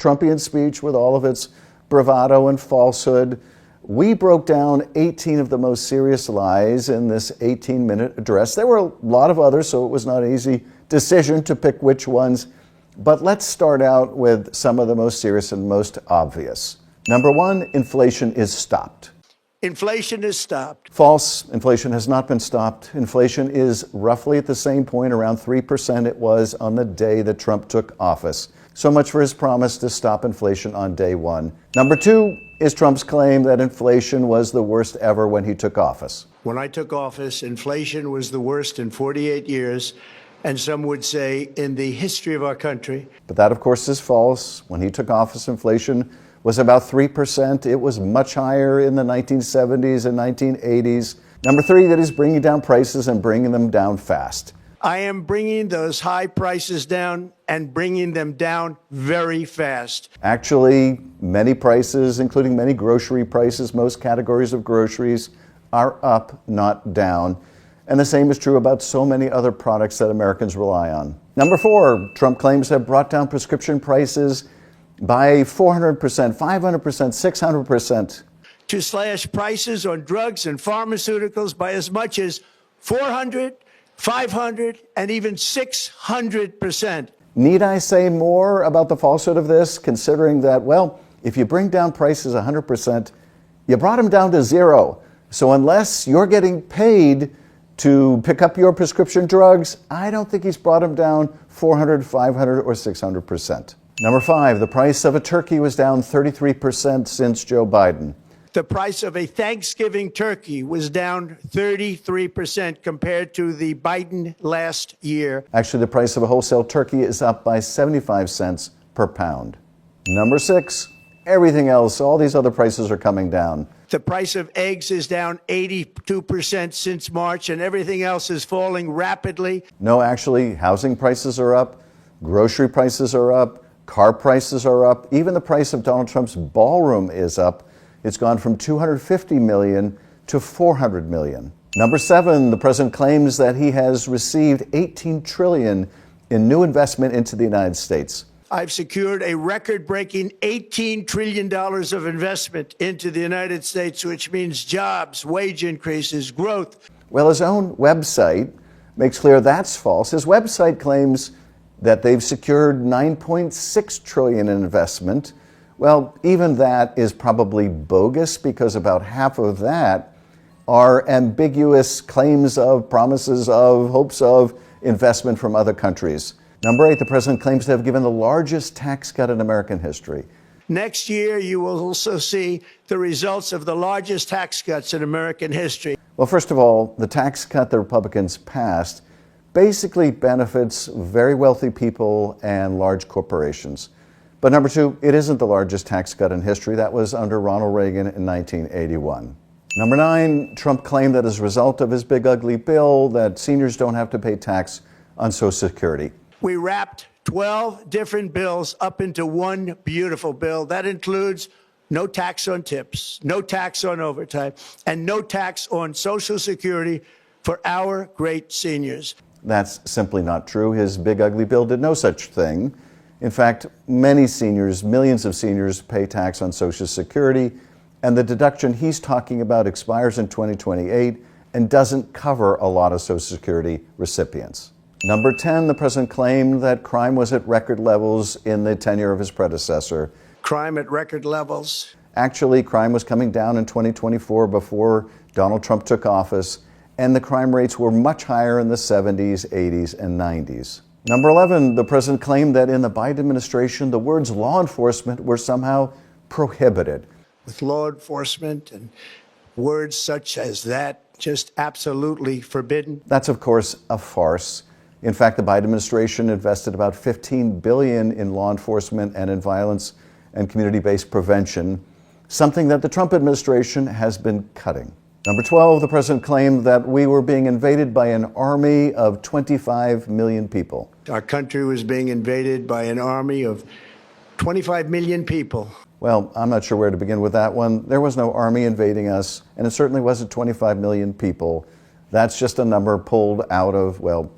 Trumpian speech with all of its bravado and falsehood. We broke down 18 of the most serious lies in this 18-minute address. There were a lot of others, so it was not an easy decision to pick which ones. But let's start out with some of the most serious and most obvious. Number one, inflation is stopped. Inflation is stopped. False. Inflation has not been stopped. Inflation is roughly at the same point, around 3% it was on the day that Trump took office. So much for his promise to stop inflation on day one. Number two is Trump's claim that inflation was the worst ever when he took office. When I took office, inflation was the worst in 48 years, and some would say in the history of our country. But that, of course, is false. When he took office, inflation was about 3%. It was much higher in the 1970s and 1980s. Number three, that is bringing down prices and bringing them down fast. I am bringing those high prices down and bringing them down very fast. Actually, many prices, including many grocery prices, most categories of groceries, are up, not down. And the same is true about so many other products that Americans rely on. Number four, Trump claims have brought down prescription prices by 400%, 500%, 600%. To slash prices on drugs and pharmaceuticals by as much as 400, 500, and even 600%. Need I say more about the falsehood of this, considering that, well, if you bring down prices 100%, you brought them down to zero. So unless you're getting paid to pick up your prescription drugs, I don't think he's brought them down 400, 500, or 600%. Number five, the price of a turkey was down 33% since Joe Biden. The price of a Thanksgiving turkey was down 33% compared to the Biden last year. Actually, the price of a wholesale turkey is up by 75 cents per pound. Number six, everything else, all these other prices are coming down. The price of eggs is down 82% since March, and everything else is falling rapidly. No, actually, housing prices are up, grocery prices are up, car prices are up. Even the price of Donald Trump's ballroom is up. It's gone from $250 million to $400 million. Number seven, the president claims that he has received $18 trillion in new investment into the United States. I've secured a record-breaking $18 trillion of investment into the United States, which means jobs, wage increases, growth. Well, his own website makes clear that's false. His website claims that they've secured $9.6 trillion in investment. Well, even that is probably bogus, because about half of that are ambiguous claims of, promises of, hopes of investment from other countries. Number eight, the president claims to have given the largest tax cut in American history. Next year, you will also see the results of the largest tax cuts in American history. Well, first of all, the tax cut the Republicans passed basically benefits very wealthy people and large corporations. But number two, it isn't the largest tax cut in history. That was under Ronald Reagan in 1981. Number nine, Trump claimed that as a result of his big ugly bill that seniors don't have to pay tax on Social Security. We wrapped 12 different bills up into one beautiful bill. That includes no tax on tips, no tax on overtime, and no tax on Social Security for our great seniors. That's simply not true. His big ugly bill did no such thing. In fact, many seniors, millions of seniors, pay tax on Social Security, and the deduction he's talking about expires in 2028 and doesn't cover a lot of Social Security recipients. Number 10, the president claimed that crime was at record levels in the tenure of his predecessor. Crime at record levels. Actually, crime was coming down in 2024 before Donald Trump took office, and the crime rates were much higher in the 70s, 80s, and 90s. Number 11, the president claimed that in the Biden administration, the words law enforcement were somehow prohibited. With law enforcement and words such as that just absolutely forbidden. That's, of course, a farce. In fact, the Biden administration invested about $15 billion in law enforcement and in violence and community-based prevention, something that the Trump administration has been cutting. Number 12, the president claimed that we were being invaded by an army of 25 million people. Our country was being invaded by an army of 25 million people. Well, I'm not sure where to begin with that one. There was no army invading us, and it certainly wasn't 25 million people. That's just a number pulled out of, well,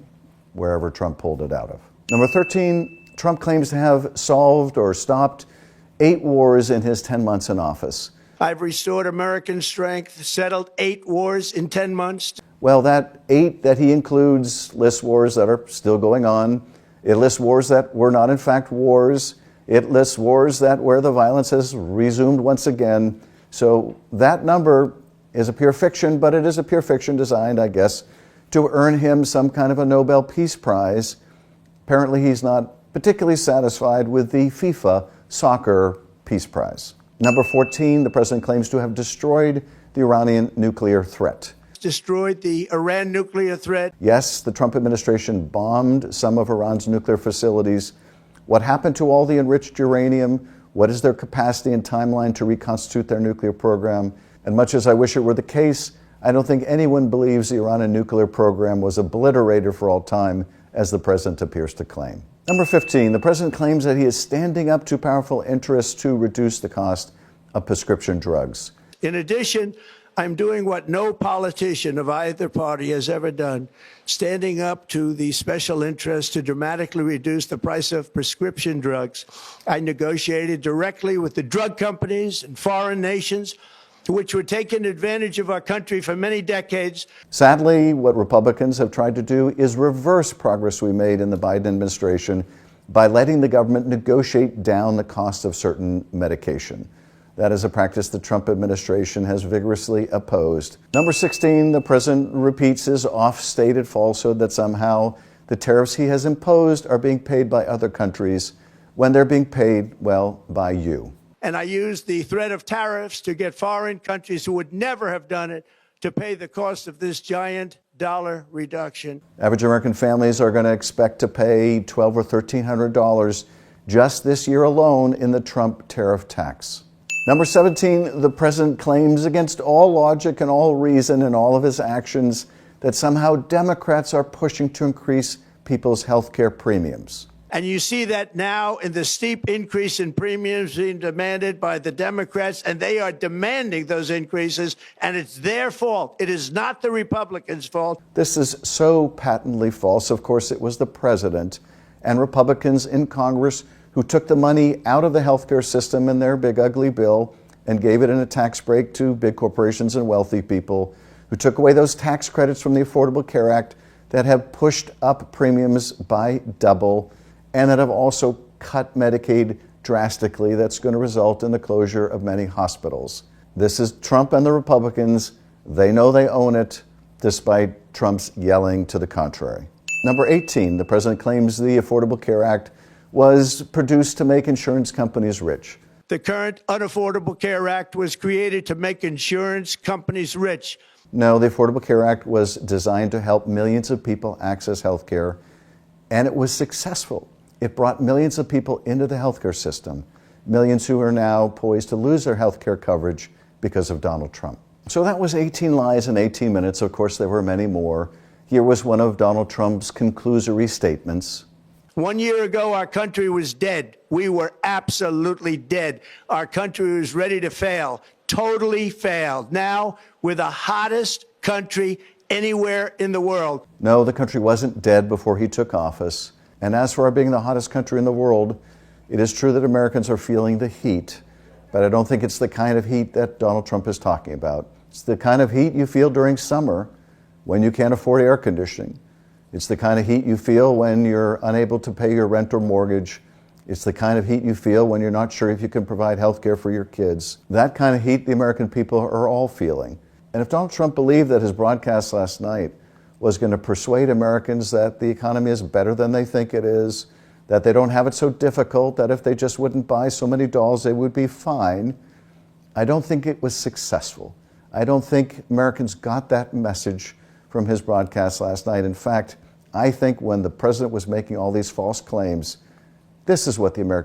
wherever Trump pulled it out of. Number 13, Trump claims to have solved or stopped 8 wars in his 10 months in office. I've restored American strength, settled 8 wars in 10 months. Well, that 8 that he includes lists wars that are still going on. It lists wars that were not in fact wars. It lists wars where the violence has resumed once again. So that number is a pure fiction, but it is a pure fiction designed, I guess, to earn him some kind of a Nobel Peace Prize. Apparently he's not particularly satisfied with the FIFA Soccer Peace Prize. Number 14, the president claims to have destroyed the Iranian nuclear threat. Destroyed the Iran nuclear threat. Yes, the Trump administration bombed some of Iran's nuclear facilities. What happened to all the enriched uranium? What is their capacity and timeline to reconstitute their nuclear program? And much as I wish it were the case, I don't think anyone believes the Iranian nuclear program was obliterated for all time, as the president appears to claim. Number 15, the president claims that he is standing up to powerful interests to reduce the cost of prescription drugs. In addition, I'm doing what no politician of either party has ever done, standing up to the special interests to dramatically reduce the price of prescription drugs. I negotiated directly with the drug companies and foreign nations, which were taking advantage of our country for many decades. Sadly, what Republicans have tried to do is reverse progress we made in the Biden administration by letting the government negotiate down the cost of certain medication. That is a practice the Trump administration has vigorously opposed. Number 16, the president repeats his oft-stated falsehood that somehow the tariffs he has imposed are being paid by other countries when they're being paid, well, by you. And I used the threat of tariffs to get foreign countries who would never have done it to pay the cost of this giant dollar reduction. Average American families are going to expect to pay $1,200 or $1,300 just this year alone in the Trump tariff tax. Number 17, the president claims against all logic and all reason in all of his actions that somehow Democrats are pushing to increase people's health care premiums. And you see that now in the steep increase in premiums being demanded by the Democrats, and they are demanding those increases, and it's their fault. It is not the Republicans' fault. This is so patently false. Of course, it was the president and Republicans in Congress who took the money out of the healthcare system in their big ugly bill and gave it in a tax break to big corporations and wealthy people, who took away those tax credits from the Affordable Care Act that have pushed up premiums by double, and that have also cut Medicaid drastically. That's going to result in the closure of many hospitals. This is Trump and the Republicans. They know they own it, despite Trump's yelling to the contrary. Number 18, the president claims the Affordable Care Act was produced to make insurance companies rich. The current Unaffordable Care Act was created to make insurance companies rich. No, the Affordable Care Act was designed to help millions of people access health care, and it was successful. It brought millions of people into the healthcare system, millions who are now poised to lose their healthcare coverage because of Donald Trump. So that was 18 lies in 18 minutes. Of course, there were many more. Here was one of Donald Trump's conclusory statements. 1 year ago, our country was dead. We were absolutely dead. Our country was ready to fail, totally failed. Now, we're the hottest country anywhere in the world. No, the country wasn't dead before he took office. And as for our being the hottest country in the world, it is true that Americans are feeling the heat, but I don't think it's the kind of heat that Donald Trump is talking about. It's the kind of heat you feel during summer when you can't afford air conditioning. It's the kind of heat you feel when you're unable to pay your rent or mortgage. It's the kind of heat you feel when you're not sure if you can provide health care for your kids. That kind of heat the American people are all feeling. And if Donald Trump believed that his broadcast last night was going to persuade Americans that the economy is better than they think it is, that they don't have it so difficult, that if they just wouldn't buy so many dolls, they would be fine, I don't think it was successful. I don't think Americans got that message from his broadcast last night. In fact, I think when the president was making all these false claims, this is what the American